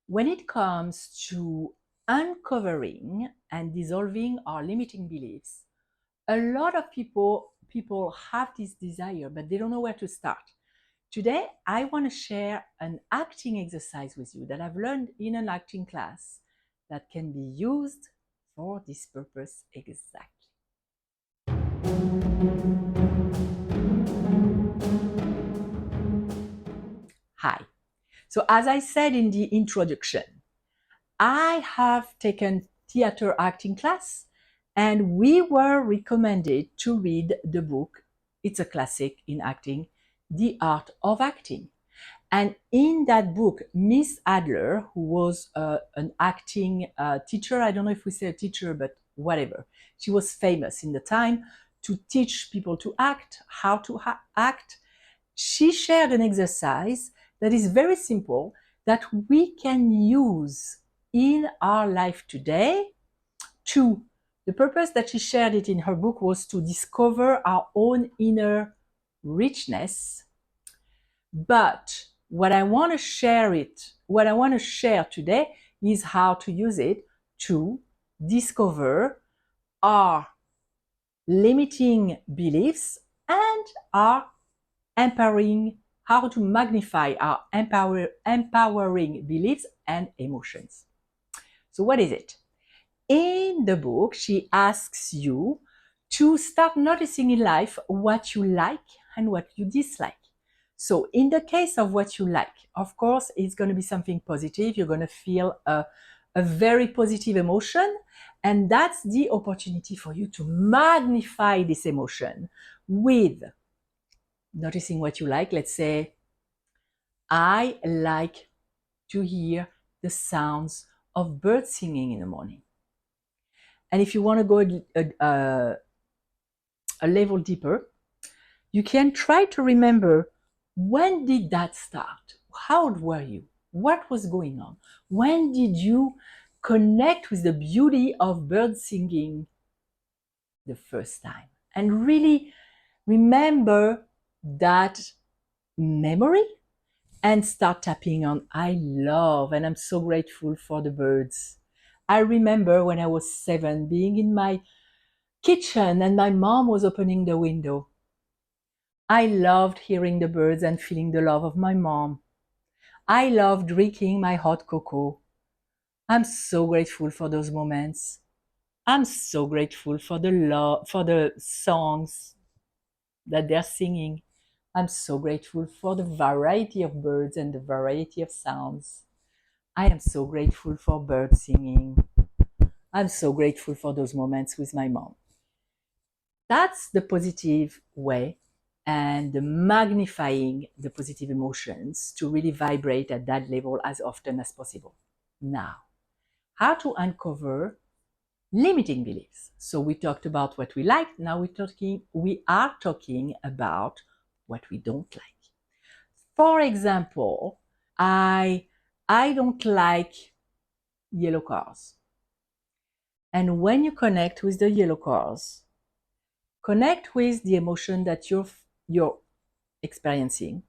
When it comes to uncovering and dissolving our limiting beliefs, a lot of people have this desire, but they don't know where to start. Today, I want to share an acting exercise with you that I've learned in an acting class that can be used for this purpose exactly. Hi. So, as I said in the introduction, I have taken theater acting class and we were recommended to read the book. It's a classic in acting, The Art of Acting. And in that book, Miss Adler, who was an acting teacher, I don't know if we say a teacher, but whatever, she was famous in the time to teach people to act, how to act. She shared an exercise that is very simple that we can use in our life today to the purpose that she shared it in her book was to discover our own inner richness. But what I want to share today is how to use it to discover our limiting beliefs and our empowering, how to magnify our empowering beliefs and emotions. So what is it? In the book, she asks you to start noticing in life what you like and what you dislike. So in the case of what you like, of course, it's going to be something positive. You're going to feel a very positive emotion. And that's the opportunity for you to magnify this emotion with noticing what you like. Let's say, I like to hear the sounds of birds singing in the morning. And if you want to go a level deeper, you can try to remember, when did that start? How old were you? What was going on? When did you connect with the beauty of birds singing the first time? And really remember that memory and start tapping on I love and I'm so grateful for the birds. I remember when I was 7 being in my kitchen and my mom was opening the window. I loved hearing the birds and feeling the love of my mom. I loved drinking my hot cocoa. I'm so grateful for those moments. I'm so grateful for the songs that they're singing. I'm so grateful for the variety of birds and the variety of sounds. I am so grateful for birds singing. I'm so grateful for those moments with my mom. That's the positive way and the magnifying the positive emotions to really vibrate at that level as often as possible. Now, how to uncover limiting beliefs. So we talked about what we like. Now we are talking about what we don't like. For example, I don't like yellow cars. And when you connect with the yellow cars, connect with the emotion that you're experiencing.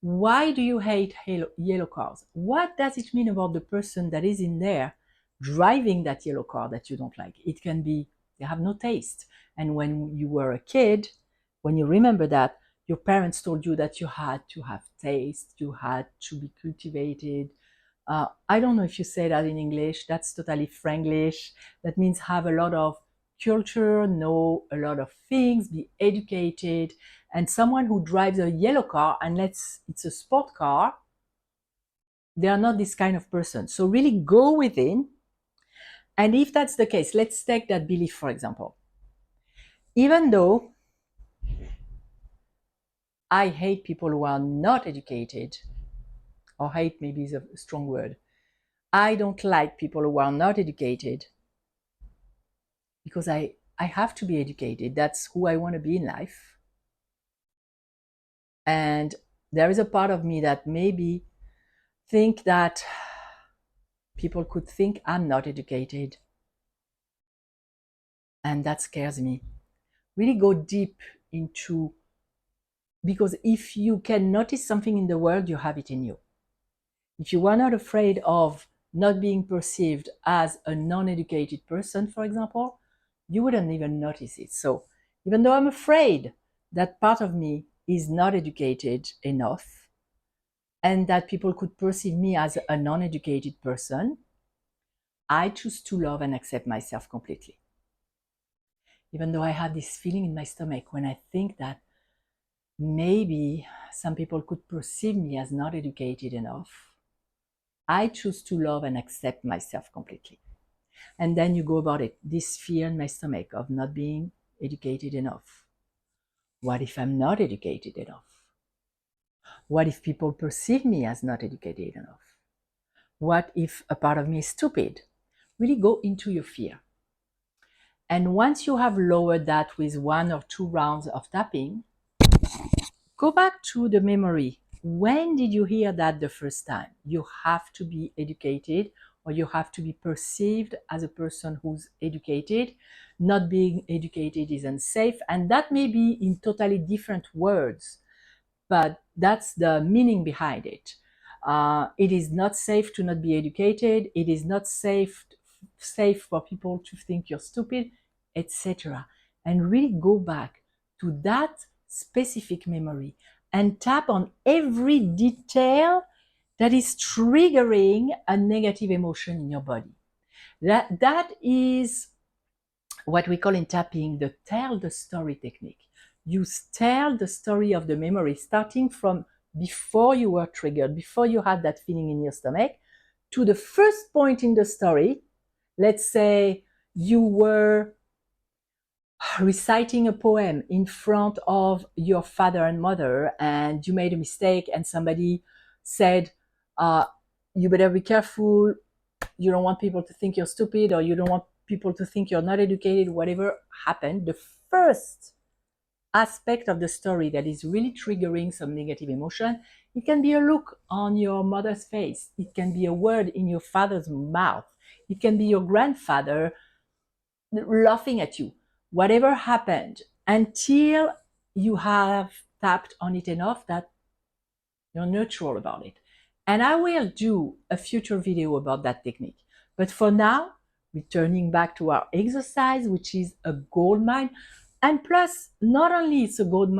Why do you hate yellow cars? What does it mean about the person that is in there driving that yellow car that you don't like? It can be they have no taste. And when you were a kid, when you remember that, your parents told you that you had to have taste, you had to be cultivated. I don't know if you say that in English, that's totally Franglish. That means have a lot of culture, know a lot of things, be educated. And someone who drives a yellow car, unless it's a sport car, they are not this kind of person. So really go within. And if that's the case, let's take that belief, for example. Even though I hate people who are not educated, or hate maybe is a strong word, I don't like people who are not educated because I have to be educated. That's who I want to be in life. And there is a part of me that maybe think that people could think I'm not educated. And that scares me. Really go deep into, because if you can notice something in the world, you have it in you. If you were not afraid of not being perceived as a non-educated person, for example, you wouldn't even notice it. So even though I'm afraid that part of me is not educated enough and that people could perceive me as a non-educated person, I choose to love and accept myself completely. Even though I have this feeling in my stomach when I think that maybe some people could perceive me as not educated enough, I choose to love and accept myself completely. And then you go about it, this fear in my stomach of not being educated enough. What if I'm not educated enough? What if people perceive me as not educated enough? What if a part of me is stupid? Really go into your fear. And once you have lowered that with 1 or 2 rounds of tapping, go back to the memory. When did you hear that the first time? You have to be educated, or you have to be perceived as a person who's educated. Not being educated is unsafe, and that may be in totally different words, but that's the meaning behind it. It is not safe to not be educated. It is not safe for people to think you're stupid, etc. And really go back to that specific memory and tap on every detail that is triggering a negative emotion in your body. That is what we call in tapping the tell the story technique. You tell the story of the memory starting from before you were triggered, before you had that feeling in your stomach, to the first point in the story. Let's say you were reciting a poem in front of your father and mother, and you made a mistake, and somebody said, you better be careful, you don't want people to think you're stupid, or you don't want people to think you're not educated. Whatever happened, the first aspect of the story that is really triggering some negative emotion, it can be a look on your mother's face, it can be a word in your father's mouth, it can be your grandfather laughing at you. Whatever happened, until you have tapped on it enough that you're neutral about it. And I will do a future video about that technique. But for now, returning back to our exercise, which is a gold mine, and plus, not only it's a gold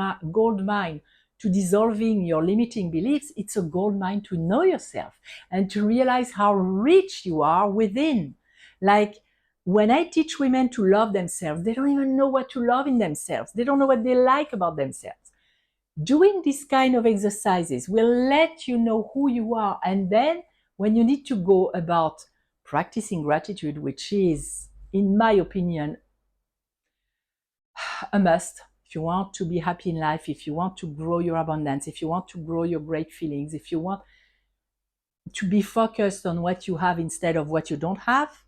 mine to dissolving your limiting beliefs, it's a gold mine to know yourself and to realize how rich you are within. Like, when I teach women to love themselves, they don't even know what to love in themselves. They don't know what they like about themselves. Doing this kind of exercises will let you know who you are. And then when you need to go about practicing gratitude, which is, in my opinion, a must, if you want to be happy in life, if you want to grow your abundance, if you want to grow your great feelings, if you want to be focused on what you have instead of what you don't have,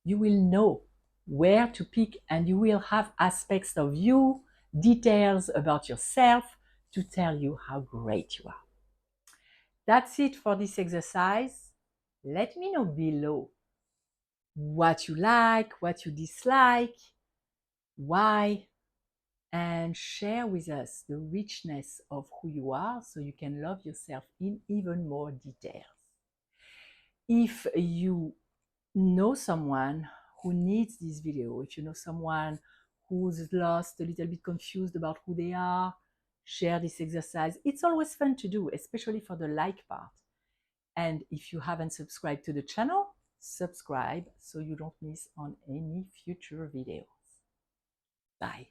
you will know where to pick, and you will have aspects of you, details about yourself to tell you how great you are. That's it for this exercise. Let me know below what you like, what you dislike, why, and share with us the richness of who you are so you can love yourself in even more details. If you know someone who needs this video, if you know someone who's lost, a little bit confused about who they are, share this exercise. It's always fun to do, especially for the like part. And if you haven't subscribed to the channel, subscribe so you don't miss on any future videos. Bye.